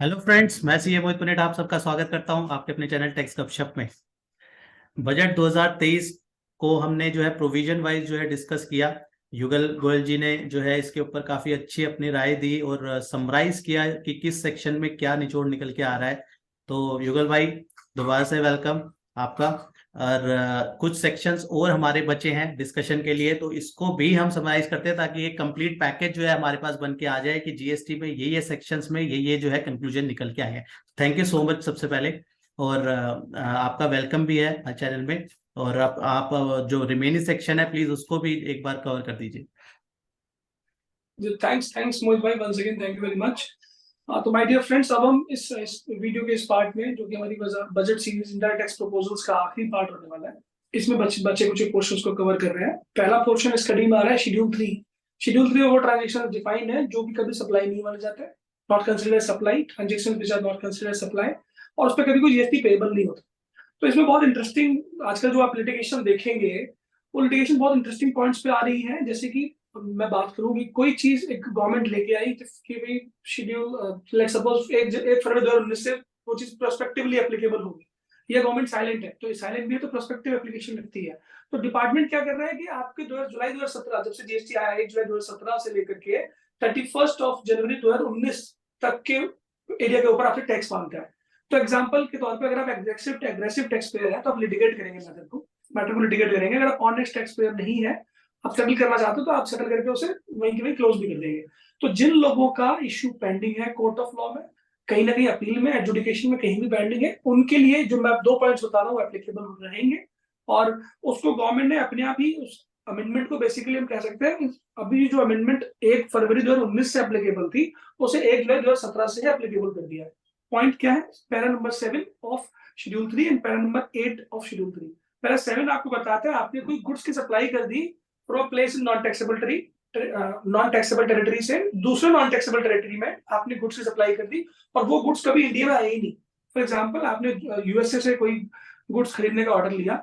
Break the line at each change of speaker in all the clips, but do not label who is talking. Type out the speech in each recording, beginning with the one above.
Hello friends, मैं CA मोहित Punnett आप सबका स्वागत करता हूं आपके अपने चैनल टेक्स गपशप में। बजट 2023 को हमने जो है प्रोविजन वाइज जो है डिस्कस किया। युगल गोयल जी ने जो है इसके ऊपर काफी अच्छी अपनी राय दी और समराइज किया कि किस सेक्शन में क्या निचोड़ निकल के आ रहा है। तो युगल भाई, दोबारा से वेलकम आपका। और कुछ सेक्शंस और हमारे बचे हैं डिस्कशन के लिए, तो इसको भी हम समराइज करते हैं ताकि एक कंप्लीट पैकेज जो है हमारे पास बन के आ जाए कि जीएसटी में ये सेक्शंस में ये जो है कंक्लूजन निकल के आए हैं। थैंक यू सो मच सबसे पहले। और आपका वेलकम भी है चैनल में। और आप जो रिमेनिंग सेक्शन है प्लीज उसको भी एक बार कवर कर दीजिए।
थैंक्स मोहित भाई, once again thank you very much. तो माय डियर फ्रेंड्स, अब हम इस वीडियो के इस पार्ट में, जो कि हमारी budget series indirect tax proposals का आखिरी पार्ट होने वाला है, इसमें बच्चे कुछ पोर्शंस को कवर कर रहे हैं। पहला पोर्शन स्टडी में आ रहा है शेड्यूल 3। शेड्यूल 3 वो ट्रांजेक्शन डिफाइन है जो भी कभी सप्लाई नहीं माने जाते, not considered supply, transaction which are not considered supply, और उस पर कभी कोई जीएसटी पेबल नहीं होता। तो इसमें बहुत इंटरेस्टिंग आजकल जो आप लिटिगेशन देखेंगे, वो लिटिगेशन बहुत इंटरेस्टिंग पॉइंट्स पे आ रही है। जैसे कि मैं बात करूं कि कोई चीज एक गवर्नमेंट लेके आई कि भाई शेड्यूल, लाइक सपोज 1 फरवरी 2019 से वो चीज प्रोस्पेक्टिवली एप्लीकेबल होगी। ये गवर्नमेंट साइलेंट है, तो साइलेंट भी है तो प्रोस्पेक्टिव एप्लीकेशन लगती है। तो डिपार्टमेंट क्या कर रहा है कि आपके जुलाई 2017, जब से जीएसटी आया 1 जुलाई 2017 से लेकर के 31 जनवरी 2019 तक के एरिया के ऊपर आपसे टैक्स मांगता है। तो एग्जांपल के तौर पे अगर आप एग्रेसिव टैक्स पेयर है तो आप लिटिगेट करेंगे मैटर को लिटिगेट करेंगे। अगर आप ऑनेस्ट टैक्स पेयर नहीं है, आप सेटल करना चाहते हो, तो आप सेटल करके उसे वहीं के वहीं क्लोज भी कर देंगे। तो जिन लोगों का इश्यू पेंडिंग है कोर्ट ऑफ लॉ में, कहीं ना कहीं अपील में, एडजुडिकेशन में कहीं भी पेंडिंग है, उनके लिए जो मैं 2 पॉइंट्स बता रहा हूँ एप्लीकेबल रहेंगे। और उसको गवर्नमेंट ने अपने आप ही उस अमेंडमेंट को, बेसिकली हम कह सकते हैं अभी जो अमेंडमेंट 1 फरवरी 2019 से एप्लीकेबल थी, उसे 1 जुलाई 2017 से एप्लीकेबल कर दिया है। पॉइंट क्या है? Para number 7 of schedule 3 and para number 8 of schedule 3। Para 7 आपको बताता है आपने कोई गुड्स की सप्लाई कर दी from place in non taxable territory से दूसरे नॉन टैक्सेबल टेरिटरी में आपने गुड्स की सप्लाई कर दी, और वो गुड्स कभी इंडिया में आए ही नहीं। फॉर एग्जांपल, आपने यूएसए से कोई गुड्स खरीदने का ऑर्डर लिया,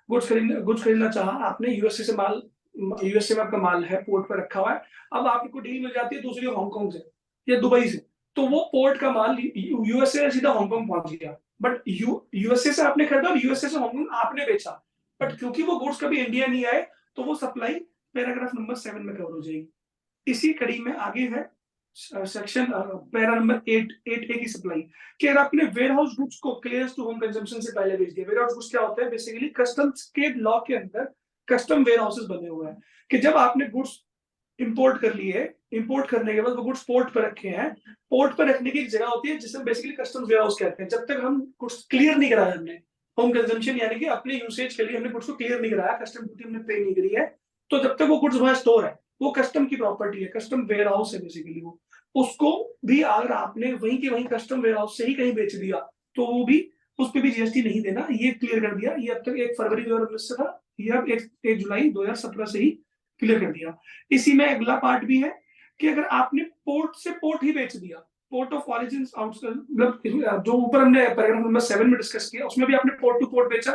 गुड्स खरीदना चाहा आपने, यूएसए से माल, यूएसए में आपका माल है, पोर्ट पर रखा हुआ है। अब आपको डील मिल जाती है दूसरी हांगकांग से या दुबई से, तो वो पोर्ट का माल यूएसए से सीधा हांगकांग पहुंच गया, बट यूएसए से आपने खरीदा और यूएसए से हांगकांग आपने बेचा, बट क्योंकि वो गुड्स कभी इंडिया नहीं आए, तो वो सप्लाई पैराग्राफ नंबर 7 में कवर हो जाएगी। इसी कड़ी में आगे है सेक्शन पैरा नंबर 8 ए की सप्लाई, कि अगर आपने वेयर हाउस गुड्स को क्लियरेंस टू होम कंजम्पशन से पहले भेज दिया। वेयर हाउस गुड्स क्या होता है? बेसिकली कस्टम्स के लॉ के अंदर कस्टम वेयर हाउसेस बने हुए हैं, कि जब आपने गुड्स इंपोर्ट कर लिए, इंपोर्ट करने के बाद वो गुड्स पोर्ट पर रखे हैं, पोर्ट पर रखने की एक जगह होती है जिसे बेसिकली कस्टम्स वेयर हाउस कहते हैं। जब तक हम गुड्स क्लियर नहीं कराया हमने होम कंजम्पशन, यानी कि अपने यूसेज के लिए हमने गुड्स को क्लियर नहीं कराया, कस्टम ड्यूटी हमने पे नहीं करी है, तो जब तक वो गुड्स वहां स्टोर है, वो कस्टम की प्रॉपर्टी है, कस्टम वेयर हाउस है बेसिकली वो। उसको भी अगर आपने वहीं के वहीं कस्टम वेयर हाउस से ही कहीं बेच दिया, तो वो भी, उस पर भी जीएसटी नहीं देना, ये क्लियर कर दिया। ये अब तक 1 फरवरी 2019 से था, ये अब 1 जुलाई 2017 से ही क्लियर कर दिया। इसी में अगला पार्ट भी है कि अगर आपने पोर्ट से पोर्ट ही बेच दिया, पोर्ट ऑफ ऑरिजिन मतलब जो ऊपर हमने पैराग्राफ नंबर 7 में डिस्कस किया, उसमें भी आपने पोर्ट टू पोर्ट बेचा।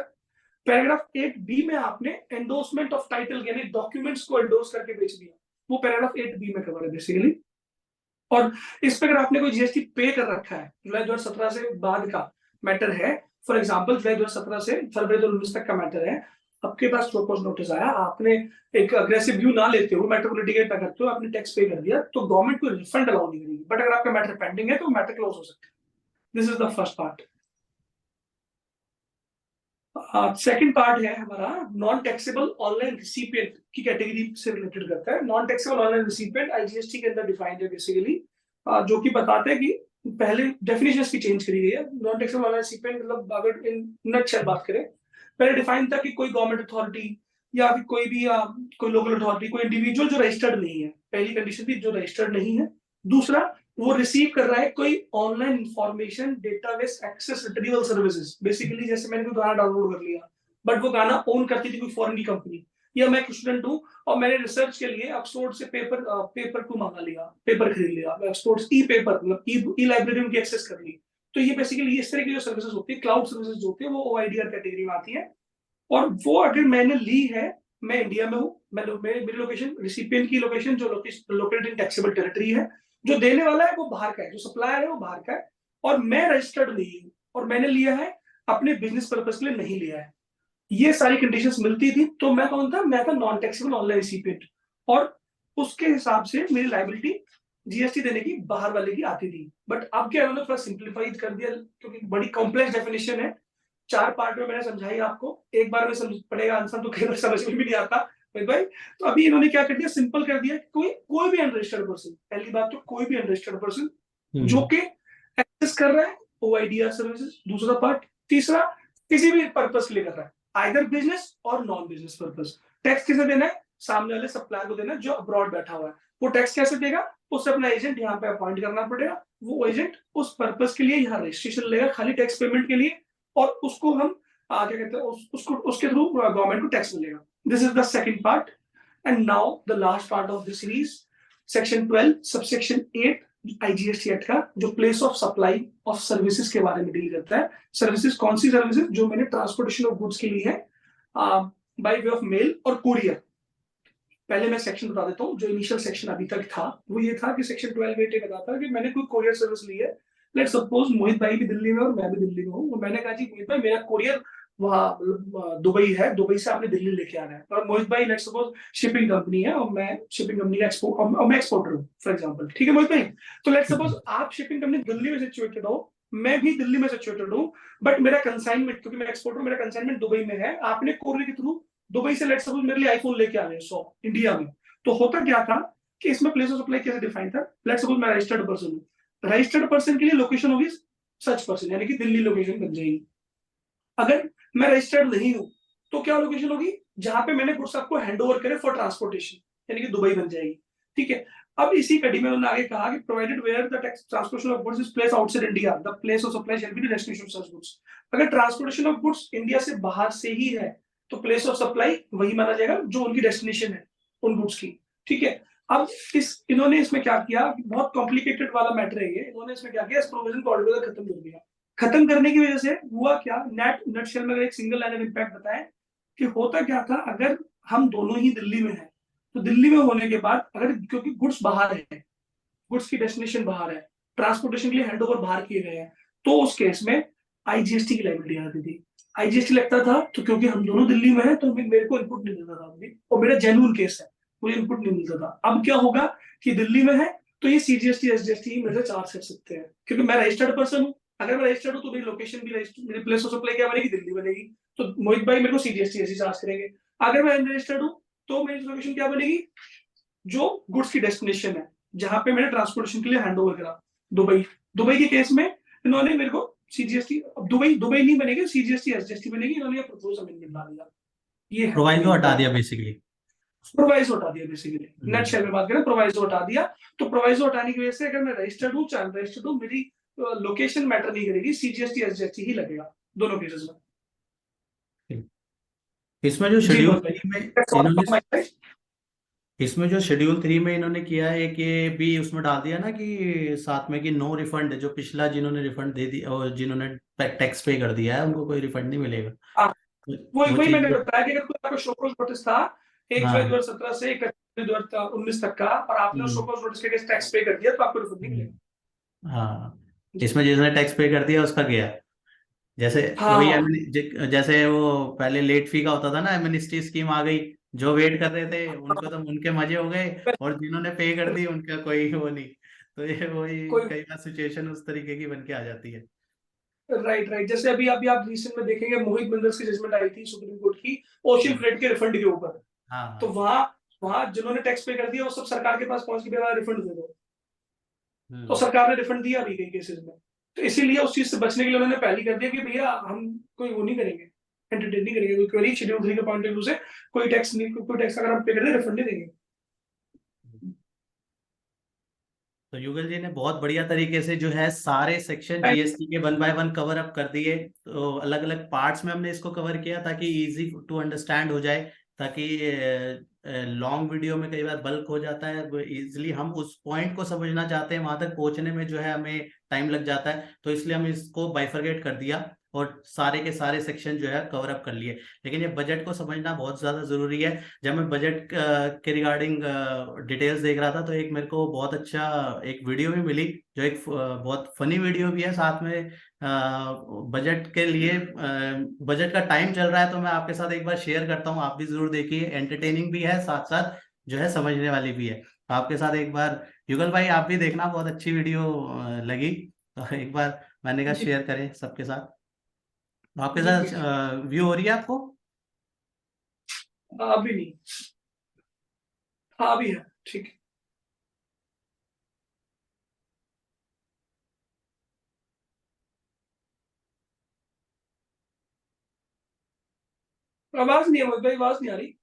पैराग्राफ 8 बी में आपने एंडोर्समेंट ऑफ टाइटल यानी डॉक्यूमेंट्स को एंडोर्स करके बेच दिया, वो पैराग्राफ 8 बी में कवर है बेसिकली। और इस पे अगर आपने कोई जीएसटी पे कर रखा है, जुलाई 2017 से बाद का मैटर है, फॉर एग्जांपल जुलाई 2017 से फरवरी 2019 तक का मैटर है, आपके पास प्रोपोज नोटिस आया, आपने एक अग्रेसिव व्यू ना लेते हुए, मैटर को लिटिगेट ना करते हुए आपने टैक्स पे कर दिया, तो गवर्नमेंट को रिफंड अलाउ नहीं करेगी। बट अगर आपका मैटर पेंडिंग है तो मैटर क्लोज हो सकता है। This is the first part. Second part है हमारा नॉन टैक्सेबल ऑनलाइन रिसिपिएंट की कैटेगरी से रिलेटेड करता है। Non taxable online recipient IGST के अंदर डिफाइंड है बेसिकली, जो कि बताते हैं कि पहले डेफिनेशन की चेंज करी गई है। नॉन टैक्सेबल ऑनलाइन रिसिपिएंट मतलब अगर इन नटशेल बात करें, पहले डिफाइन था कि कोई गवर्नमेंट अथॉरिटी या फिर कोई भी कोई लोकल अथॉरिटी, कोई इंडिविजुअल जो रजिस्टर्ड नहीं है, पहली कंडीशन थी जो रजिस्टर्ड नहीं है। दूसरा, वो रिसीव कर रहा है कोई online information database access retrieval services, basically जैसे मैंने कोई गाना डाउनलोड कर लिया, बट वो गाना ओन करती थी कोई फॉरेन की कंपनी, या मैं स्टूडेंट हूँ और मैंने रिसर्च के लिए ऑक्सफोर्ड से पेपर को मंगा लिया, पेपर खरीद लिया, ऑक्सफोर्ड ई पेपर मतलब ई लाइब्रेरी उनकी एक्सेस कर ली। तो ये बेसिकली इस तरह की जो सर्विसेज होती है, क्लाउड सर्विसेज जो होती है, वो ओआईडीआर कैटेगरी में आती है। और वो अगर मैंने ली है, मैं इंडिया में हूँ, मेरी लोकेशन, रिसिपिएंट की लोकेशन जो लोकेटेड इन टैक्सेबल टेरिटरी है, जो देने वाला है वो बाहर का है, जो सप्लायर है वो बाहर का है, और मैं रजिस्टर्ड नहीं हूँ और मैंने लिया है अपने बिजनेस पर्पज के लिए नहीं लिया है, ये सारी कंडीशंस मिलती थी, तो मैं कौन था, मैं था नॉन टैक्सेबल ऑनलाइन रिसिपिएंट, और उसके हिसाब से मेरी लायबिलिटी जीएसटी देने की बाहर वाले की आती थी। बट अब क्या उन्होंने थोड़ा सिंप्लीफाइड कर दिया, क्योंकि बड़ी कॉम्प्लेक्स डेफिनेशन है, 4 पार्ट में मैंने समझाई आपको, एक बार में समझ पड़ेगा आंसर तो कई बार समझ में भी नहीं आता भाई। तो अभी इन्होंने क्या कर दिया, सिंपल कर दिया, कोई भी अनरजिस्टर्ड पर्सन, पहली बात तो कोई भी अनरजिस्टर्ड पर्सन जो कि एक्सेस कर रहा है ओआईडीआर सर्विसेज, दूसरा पार्ट, तीसरा किसी भी पर्पस के लिए कर रहा है, आइदर बिजनेस और नॉन बिजनेस पर्पस। टैक्स किसे देना है, सामने वाले सप्लायर को देना है जो अब्रॉड बैठा हुआ है। वो टैक्स कैसे देगा, उसे अपना एजेंट यहाँ पे अपॉइंट करना पड़ेगा, वो एजेंट उस पर्पस के लिए यहाँ रजिस्ट्रेशन लेगा खाली टैक्स पेमेंट के लिए, और उसको हम क्या कहते हैं, उसको उसके थ्रू गवर्नमेंट को टैक्स मिलेगा। This is the second part. And now the last part of the series, section 12 subsection 8 IGST act का, जो place of supply of services के बारे में डील करता है। सर्विसेज कौन सी सर्विसेज, जो मैंने ट्रांसपोर्टेशन ऑफ गुड्स के लिए है बाय वे ऑफ मेल और कुरियर। पहले मैं सेक्शन बता देता हूँ, जो इनिशियल सेक्शन अभी तक था वो ये था कि सेक्शन 12 बताता है कि मैंने कोई कुरियर सर्विस ली है, लेट सपोज मोहित भाई भी दिल्ली में और मैं भी दिल्ली में हूँ, और मैंने कहा जी मोहित भाई मेरा कुरियर वहाँ दुबई है, दुबई से आपने दिल्ली लेके आना है, और मोहित भाई लेट सपोज शिपिंग कंपनी है और मैं शिपिंग कंपनी का एक्सपोर्टर हूँ फॉर एग्जांपल, ठीक है मोहित भाई। तो लेट सपोज आप शिपिंग कंपनी दिल्ली में सिचुएटेड हो, मैं भी दिल्ली में सिचुएटेड हूँ, बट मेरा कंसाइनमेंट, क्योंकि मैं एक्सपोर्टर हूँ, मेरा कंसाइनमेंट दुबई में है, आपने कोरियर के थ्रू दुबई से लेट सपोज मेरे लिए आईफोन लेके आ रहे हैं 100 इंडिया में। तो होता क्या था कि इसमें प्लेस ऑफ सप्लाई कैसे डिफाइन था, लेट सपोज मैं रजिस्टर्ड पर्सन हूँ, रजिस्टर्ड पर्सन के लिए लोकेशन होगी सच पर्सन, यानी कि दिल्ली लोकेशन बन जाएगी। अगर मैं रजिस्टर्ड नहीं हूं तो क्या लोकेशन होगी, जहां पे मैंने गुड्स आपको हैंड ओवर करे फॉर ट्रांसपोर्टेशन, यानी कि दुबई बन जाएगी, ठीक है। अब इसी कड़ी में उन्होंने आगे कहा कि provided where the transportation of goods is place outside India, the place of supply shall be the destination of such goods. अगर ट्रांसपोर्टेशन ऑफ गुड्स इंडिया से बाहर से ही है तो प्लेस ऑफ सप्लाई वही माना जाएगा जो उनकी डेस्टिनेशन है उन गुड्स की, ठीक है। अब इन्होंने इसमें क्या किया, बहुत कॉम्प्लिकेटेड वाला मैटर है ये, इन्होंने इसमें क्या किया, इस प्रोविजन को ऑलटुगेदर खत्म कर दिया। खत्म करने की वजह से हुआ क्या, नटशेल में एक सिंगल लाइन इम्पैक्ट बताएं कि होता क्या था, अगर हम दोनों ही दिल्ली में हैं तो दिल्ली में होने के बाद अगर, क्योंकि गुड्स बाहर है, गुड्स की डेस्टिनेशन बाहर है, ट्रांसपोर्टेशन के लिए हैंडओवर बाहर किए गए हैं, तो उस केस में आईजीएसटी की लायबिलिटी आती थी। आईजीएसटी लगता था तो क्योंकि हम दोनों दिल्ली में हैं तो मेरे को इनपुट नहीं मिलता था अभी, और मेरा जेन्युइन केस है, मुझे इनपुट नहीं मिलता था। अब क्या होगा कि दिल्ली में है तो ये सीजीएसटी एसजीएसटी मेरे से चार्ज कर सकते हैं, क्योंकि मैं रजिस्टर्ड पर्सन हूँ। अगर मैं रजिस्टर्ड हूँ तो मेरी लोकेशन भी मेरी प्लेस ऑफ सप्लाई क्या बनेगी, दिल्ली बनेगी, तो मोहित भाई मेरे को सीजीएसटी ऐसी चार्ज करेंगे। अगर मैं अनरजिस्टर्ड हूँ तो मेरी लोकेशन क्या बनेगी, जो गुड्स की डेस्टिनेशन है, जहां पे मैंने ट्रांसपोर्टेशन के लिए हैंड ओवर करा, दुबई। दुबई के केस में इन्होंने मेरे को सीजीएसटी, दुबई नहीं बनेगी, सीजीएसटी एसजीएसटी बनेगी, इन्होंने प्रपोज अमेंडमेंट ला दिया, ये है
प्रोवाइजो हटा दिया बेसिकली,
प्रोवाइजो हटा दिया बेसिकली। नेट शेयर में बात करें, प्रोवाइजो हटा दिया। तो प्रोवाइजो हटाने की वजह से अगर मैं रजिस्टर्ड हूँ चाहे रजिस्टर्ड हूँ, मेरी लोकेशन मैटर नहीं करेगी, सीजीएसटी एसजीएसटी ही लगेगा दोनों केसेस में।
इसमें जो शेड्यूल 3 में इन्होंने,
जी,
इसमें जो शेड्यूल 3 में इन्होंने किया है कि भी उसमें डाल दिया ना कि साथ में कि नो रिफंड, जो पिछला जिन्होंने रिफंड दे दिया और जिन्होंने टैक्स पे कर दिया है उनको कोई रिफंड नहीं मिलेगा।
वही
वो
वही मैंने
चीज,
बताया कि अगर कोई आपका शोकॉज नोटिस था 1 जुलाई
हाँ
2017 से 31 जुलाई 2019 तक का, और आपने उस शोकॉज नोटिस के टैक्स पे कर दिया तो आपको रिफंड नहीं मिलेगा।
हाँ,
जी,
इसमें जिसने टैक्स पे कर दिया उसका गया। जैसे वही
हाँ
जैसे वो पहले लेट फी का होता था ना, एमनेस्टी स्कीम आ गई, जो वेट कर रहे थे उनको तो उनके मजे हो गए, और जिन्होंने पे कर दी उनका कोई वो नहीं। तो ये वही
कोई,
कई बार सिचुएशन उस तरीके की बन के आ जाती है।
राइट राइट, जैसे अभी अभी आप रिसेंट में देखेंगे मोहित मिनरल्स की जजमेंट आई थी सुप्रीम कोर्ट की ओशियन
हम्म,
फ्रेट के रिफंड के ऊपर।
हाँ
तो
हाँ।
वहां वहां जिन्होंने टैक्स पे कर दिया वो सब सरकार के पास पहुंच के भाई रिफंड दे दो, तो
हम्म।
सरकार ने रिफंड दिया भी कई केसेस में। तो इसीलिए उस चीज से बचने के लिए उन्होंने पहले कर दिया कि भैया हम कोई वो नहीं करेंगे, एंटरटेन नहीं करेंगे, कोई क्वेरी शेड्यूल 3 के पॉइंट ऑफ व्यू से कोई टैक्स नहीं, कोई टैक्स अगर हम पे कर दे रिफंड नहीं देंगे।
तो युगल जी ने बहुत बढ़िया तरीके से जो है सारे सेक्शन जीएसटी के 1 बाय 1 कवर अप कर दिए। तो अलग अलग पार्ट्स में हमने इसको कवर किया ताकि इजी टू अंडरस्टैंड हो जाए, ताकि लॉन्ग वीडियो में कई बार बल्क हो जाता है, इजिली हम उस पॉइंट को समझना चाहते हैं, वहां तक पहुंचने में जो है हमें टाइम लग जाता है, तो इसलिए हम इसको बाइफरगेट कर दिया। और सारे के सारे सेक्शन जो है कवर अप कर लिए। लेकिन ये बजट को समझना बहुत ज्यादा जरूरी है। जब मैं बजट के रिगार्डिंग डिटेल्स देख रहा था तो एक मेरे को बहुत अच्छा एक वीडियो भी मिली, जो एक बहुत फनी वीडियो भी है साथ में। बजट के लिए बजट का टाइम चल रहा है तो मैं आपके साथ एक बार शेयर करता हूँ, आप भी जरूर देखिए। एंटरटेनिंग भी है, साथ साथ जो है समझने वाली भी है। आपके साथ एक बार युगल भाई आप भी देखना, बहुत अच्छी वीडियो लगी, तो एक बार मैंने कहा
जी
शेयर करें सबके साथ। आपके
जी
साथ
प्लीज।
व्यू हो रही है आपको?
अभी नहीं। हाँ अभी है, ठीक है। आवाज नहीं है मोहित भाई, आवाज नहीं आ रही।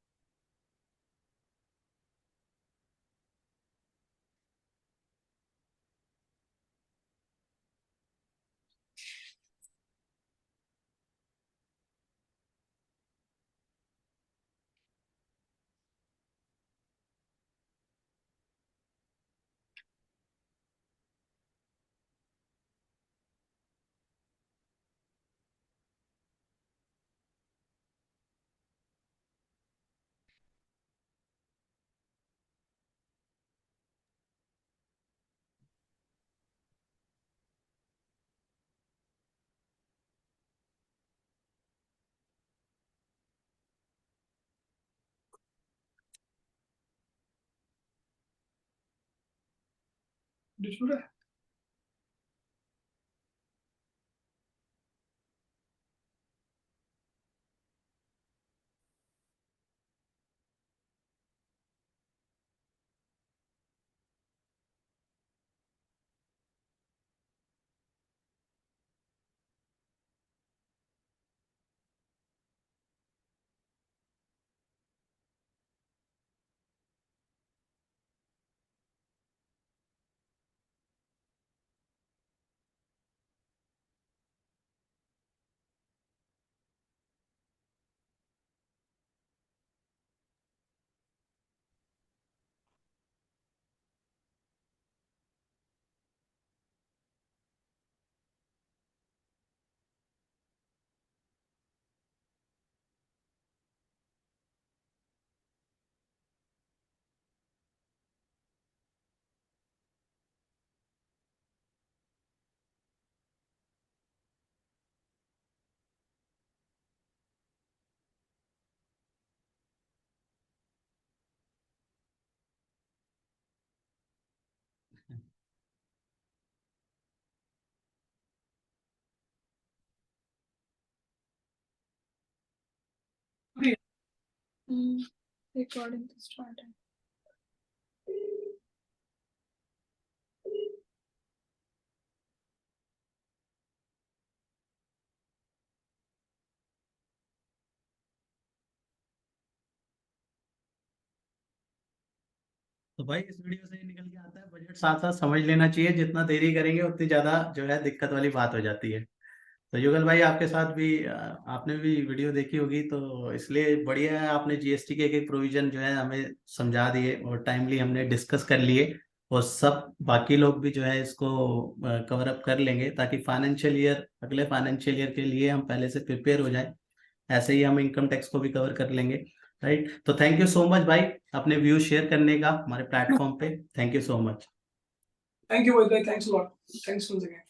डिस्प्ले है। अभी रिकॉर्डिंग स्टार्ट है।
तो भाई इस वीडियो से ये निकल के आता है, बजट साथ साथ समझ लेना चाहिए, जितना देरी करेंगे उतनी ज्यादा जो है दिक्कत वाली बात हो जाती है। तो युगल भाई आपके साथ भी आपने भी वीडियो देखी होगी, तो इसलिए बढ़िया है, आपने जीएसटी के एक प्रोविजन जो है हमें समझा दिए और टाइमली हमने डिस्कस कर लिए। और सब बाकी लोग भी जो है इसको कवर अप कर लेंगे, ताकि फाइनेंशियल ईयर, अगले फाइनेंशियल ईयर के लिए हम पहले से प्रिपेयर हो जाएं। ऐसे ही हम इनकम टैक्स को भी कवर कर लेंगे। राइट, तो थैंक यू सो मच भाई अपने व्यू शेयर करने का हमारे प्लेटफॉर्म पे। Thank you so much.
Thank you Mohit भाई, thanks a lot. Thanks once again.